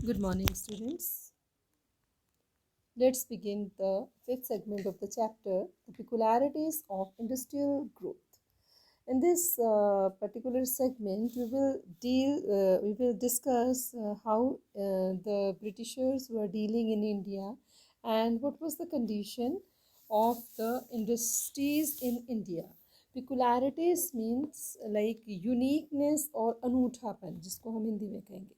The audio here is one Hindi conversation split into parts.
Good morning, students. Let's begin the fifth segment of the chapter, the peculiarities of industrial growth. In this particular segment, we will discuss how the Britishers were dealing in India and what was the condition of the industries in India. Peculiarities means like uniqueness or अनूठापन जिसको हम हिंदी में कहेंगे.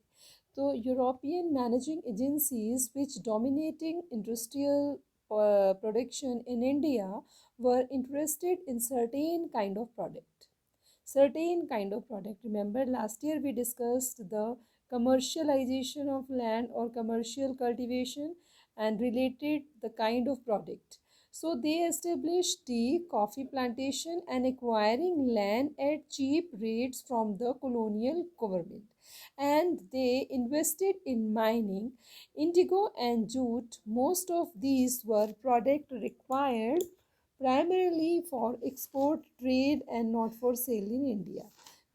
So European managing agencies which dominating industrial production in India were interested in certain kind of product. Certain kind of product. Remember last year we discussed the commercialization of land or commercial cultivation and related the kind of product. So they established tea, coffee plantation and acquiring land at cheap rates from the colonial government. And they invested in mining, indigo and jute. Most of these were products required primarily for export trade and not for sale in India.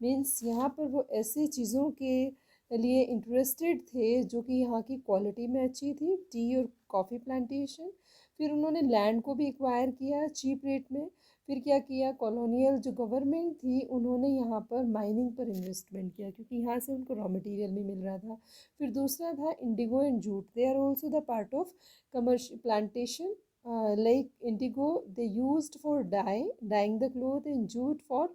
Means यहाँ पर वो ऐसी चीज़ों के लिए इंटरेस्टेड थे जो कि यहाँ की क्वालिटी में अच्छी थी, टी और कॉफ़ी प्लांटेशन. फिर उन्होंने लैंड को भी एक्वायर किया चीप रेट में. फिर क्या किया, कॉलोनियल जो गवर्नमेंट थी उन्होंने यहाँ पर माइनिंग पर इन्वेस्टमेंट किया क्योंकि यहाँ से उनको रॉ मटेरियल भी मिल रहा था. फिर दूसरा था indigo and jute. They are also the part of commercial plantation. Like indigo they used for dyeing the cloth, and jute for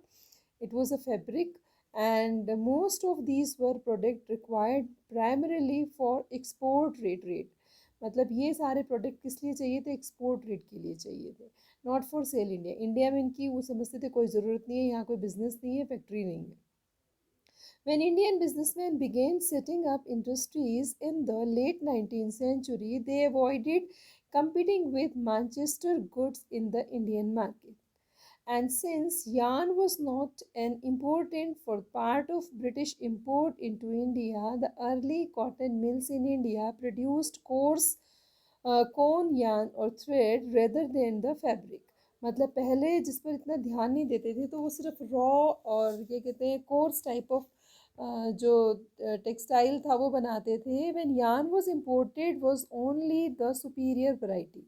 it was a fabric, and most of these were product required primarily for export trade. मतलब ये सारे प्रोडक्ट किस लिए चाहिए थे, एक्सपोर्ट रेट के लिए चाहिए थे, not for sale India. India में इनकी वो समझते थे कोई ज़रूरत नहीं है, यहाँ कोई बिजनेस नहीं है, फैक्ट्री नहीं है. When Indian businessmen began setting up industries in the late 19th century, they avoided competing with Manchester goods in the Indian market. And since yarn was not an important for part of British import into India, the early cotton mills in India produced coarse cone yarn or thread rather than the fabric. मतलब पहले जिस पर इतना ध्यान नहीं देते थे तो वो सिर्फ रॉ और क्या कहते हैं कोर्स टाइप ऑफ जो टेक्सटाइल था वो बनाते थे. When yarn was imported was only the superior variety.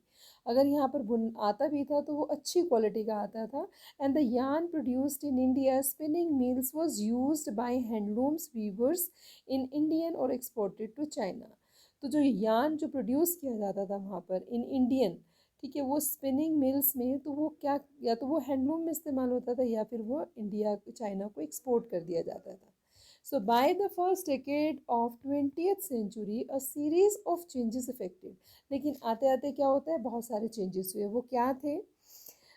अगर यहाँ पर बुन आता भी था तो वो अच्छी क्वालिटी का आता था. And the yarn produced in India spinning mills was used by handlooms weavers in Indian और exported to China. तो जो यान जो प्रोड्यूस किया जाता था वहाँ पर इन इंडियन, ठीक है, वो स्पिनिंग मिल्स में, तो वो क्या, या तो वो हैंडलूम में इस्तेमाल होता था या फिर वो इंडिया चाइना को एक्सपोर्ट कर दिया जाता था. So by the first decade of 20th century a series of changes effected. लेकिन आते आते क्या होता है, बहुत सारे चेंजेस हुए. वो क्या थे,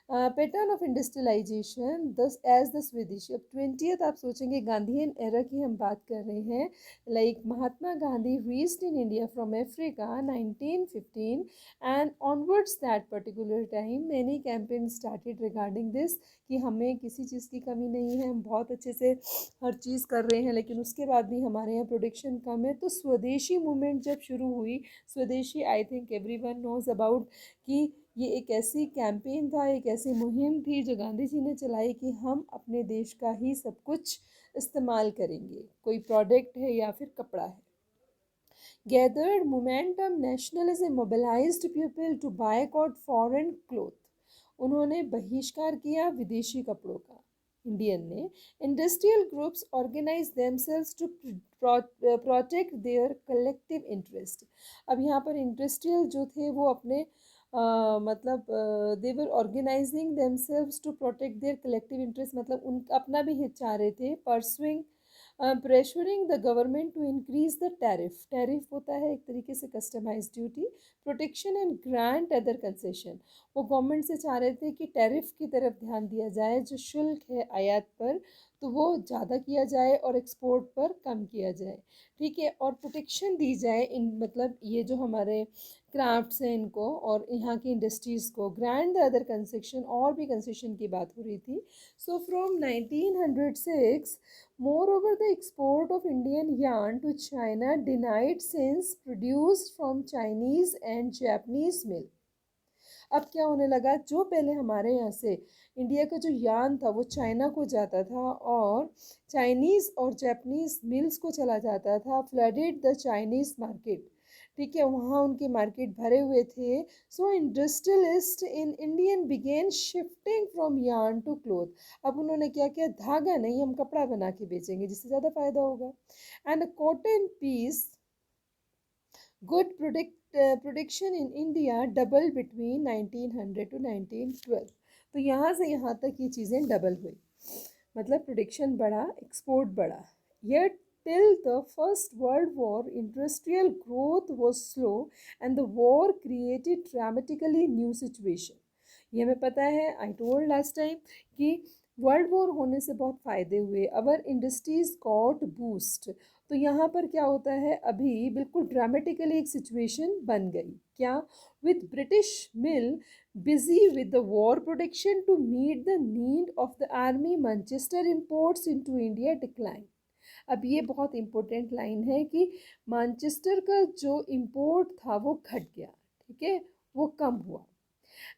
पैटर्न ऑफ इंडस्ट्रियलाइजेशन दस एज द स्वदेशी. अब 20th आप सोचेंगे गांधीयन एरा की हम बात कर रहे हैं. Like Mahatma Gandhi reached in India from Africa 1915 and onwards that particular time many campaign started regarding this कि हमें किसी चीज़ की कमी नहीं है, हम बहुत अच्छे से हर चीज़ कर रहे हैं, लेकिन उसके बाद भी हमारे यहाँ प्रोडक्शन कम है. तो स्वदेशी मूवमेंट जब शुरू हुई, Swadeshi I think everyone knows about कि ये एक ऐसी कैंपेन था, एक ऐसी मुहिम थी जो गांधी जी ने चलाई कि हम अपने देश का ही सब कुछ इस्तेमाल करेंगे, कोई प्रोडक्ट है या फिर कपड़ा है. Gathered momentum, nationalism mobilized people to boycott foreign cloth. उन्होंने बहिष्कार किया विदेशी कपड़ों का. इंडियन ने industrial groups organise themselves to protect their collective interest. अब यहाँ पर इंडस्ट्रियल जो थे वो अपने मतलब they were organising themselves to protect their collective interest, मतलब उन अपना भी हित चाह रहे थे. Pursuing pressuring the government to increase the tariff. Tariff होता है एक तरीके से customise duty, protection and grant other concession. वो गवर्नमेंट से चाह रहे थे कि टैरिफ की तरफ ध्यान दिया जाए, जो शुल्क है आयात पर तो वो ज़्यादा किया जाए और एक्सपोर्ट पर कम किया जाए, ठीक है, और प्रोटेक्शन दी जाए इन मतलब ये जो हमारे क्राफ्ट्स हैं इनको और यहाँ की इंडस्ट्रीज़ को. ग्रांड द अदर कंसेशन, और भी कंसेशन की बात हो रही थी. So from 1906 moreover the export of Indian yarn to China denied since produced from Chinese and Japanese mill. अब क्या होने लगा, जो पहले हमारे यहाँ से इंडिया का जो यान था वो चाइना को जाता था और चाइनीज़ और जापानीज़ मिल्स को चला जाता था, फ्लडेड द चाइनीज़ मार्केट। ठीक है, वहाँ उनके मार्केट भरे हुए थे। So industrialist in Indian began shifting from yarn to cloth. अब उन्होंने क्या किया, धागा नहीं, हम कपड़ा बना के बेचेंगे जिससे ज़्यादा फायदा होगा। And cotton piece good production in India double between 1900 to 1912। तो यहाँ से यहाँ तक ये चीज़ें डबल हुई, मतलब प्रोडक्शन बढ़ा, एक्सपोर्ट बढ़ा। Yet till the First World War, industrial growth was slow and the war created dramatically new situation. ये हमें पता है, आई टोल्ड लास्ट टाइम कि वर्ल्ड वॉर होने से बहुत फ़ायदे हुए, अवर इंडस्ट्रीज गॉट बूस्ट। तो यहाँ पर क्या होता है, अभी बिल्कुल ड्रामेटिकली एक सिचुएशन बन गई। क्या? With British mill busy with the war production to meet the need of the army, Manchester imports into India decline. अब ये बहुत इंपॉर्टेंट लाइन है कि मैनचेस्टर का जो इम्पोर्ट था वो घट गया, ठीक है, वो कम हुआ।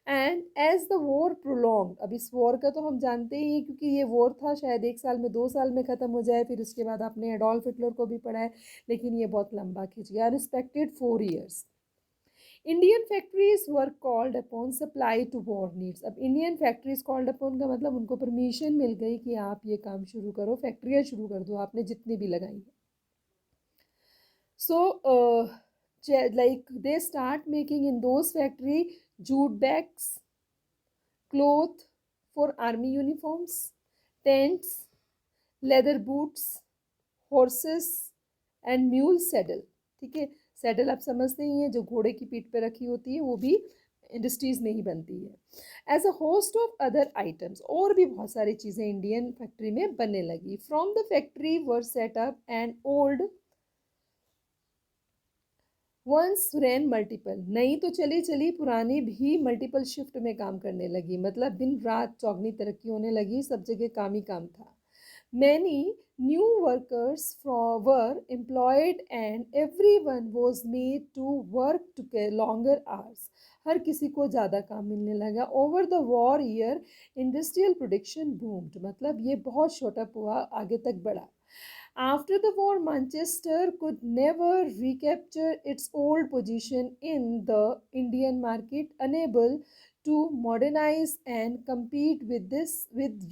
And as the war prolong, अब इस वॉर का तो हम जानते ही हैं क्योंकि ये वॉर था शायद 1 साल में 2 साल में ख़त्म हो जाए, फिर उसके बाद आपने एडोल्फ हिटलर को भी पढ़ा है, लेकिन ये बहुत लंबा खिंच गया, respected 4 years। Indian factories were called upon supply to war needs. अब इंडियन फैक्ट्रीज कॉल्ड अपॉन का मतलब उनको परमिशन मिल गई कि आप ये काम शुरू करो, फैक्ट्रियाँ शुरू कर दो, आपने जितनी भी लगाई है। सो like they start making in those factory jute bags, cloth for army uniforms, tents, leather boots, horses and mule saddle। ठीक है, सैडल आप समझते ही हैं, जो घोड़े की पीठ पे रखी होती है, वो भी इंडस्ट्रीज में ही बनती है। As a host of other items, और भी बहुत सारी चीज़ें इंडियन फैक्ट्री में बनने लगी। From the factory were set up and old ones ran multiple, नई तो चली चली, पुरानी भी मल्टीपल शिफ्ट में काम करने लगी, मतलब दिन रात चौगनी तरक्की होने लगी, सब जगह काम ही काम था। Many new workers were employed and everyone was made to work to longer hours। हर किसी को ज़्यादा काम मिलने लगा। Over the war year industrial production boomed, मतलब ये बहुत छोटा हुआ, आगे तक बढ़ा। After the war, Manchester could never recapture its old position in the Indian market, unable to modernize and compete with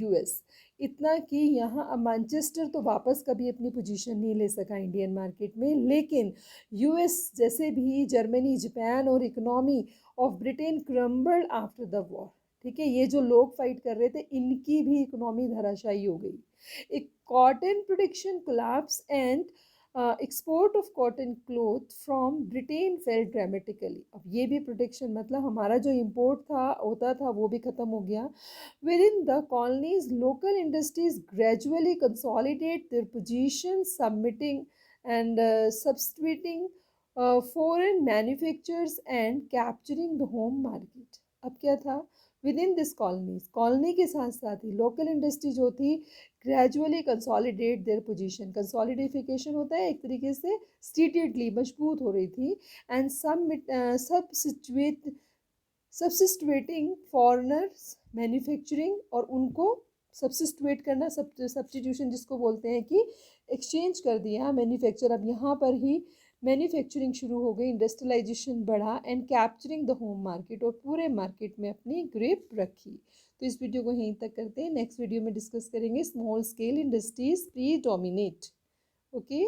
US। इतना कि यहाँ अब मैनचेस्टर तो वापस कभी अपनी पोजीशन नहीं ले सका इंडियन मार्केट में, लेकिन यूएस जैसे भी, जर्मनी, जापान और economy of Britain crumbled after the war. ठीक है, ये जो लोग फाइट कर रहे थे, इनकी भी इकोनॉमी धराशायी हो गई। एक cotton production collapse and export of cotton cloth from Britain fail dramatically. अब ये भी प्रोडक्शन, मतलब हमारा जो इम्पोर्ट था होता था वो भी ख़त्म हो गया। With in the colonies local industries gradually consolidate their position, submitting and substituting foreign manufacturers and capturing the home market. अब क्या था, with in this colonies, colony के साथ साथ ही लोकल इंडस्ट्री जो थी ग्रेजुअली कंसोलिडेट देयर पोजीशन, कंसोलिडिफिकेशन होता है एक तरीके से, स्टीटेडली मजबूत हो रही थी। एंड सब्सिस्टुएटिंग फॉरनर्स मैन्युफैक्चरिंग, और उनको सब्सिस्टुएट करना, सब्सटीट्यूशन जिसको बोलते हैं कि एक्सचेंज कर दिया मैन्युफैक्चर। अब यहाँ पर ही मैन्युफैक्चरिंग शुरू हो गई, इंडस्ट्रियलाइजेशन बढ़ा and capturing the home market, और पूरे मार्केट में अपनी ग्रिप रखी। तो इस वीडियो को यहीं तक करते हैं, नेक्स्ट वीडियो में डिस्कस करेंगे small scale industries pre dominate. Okay.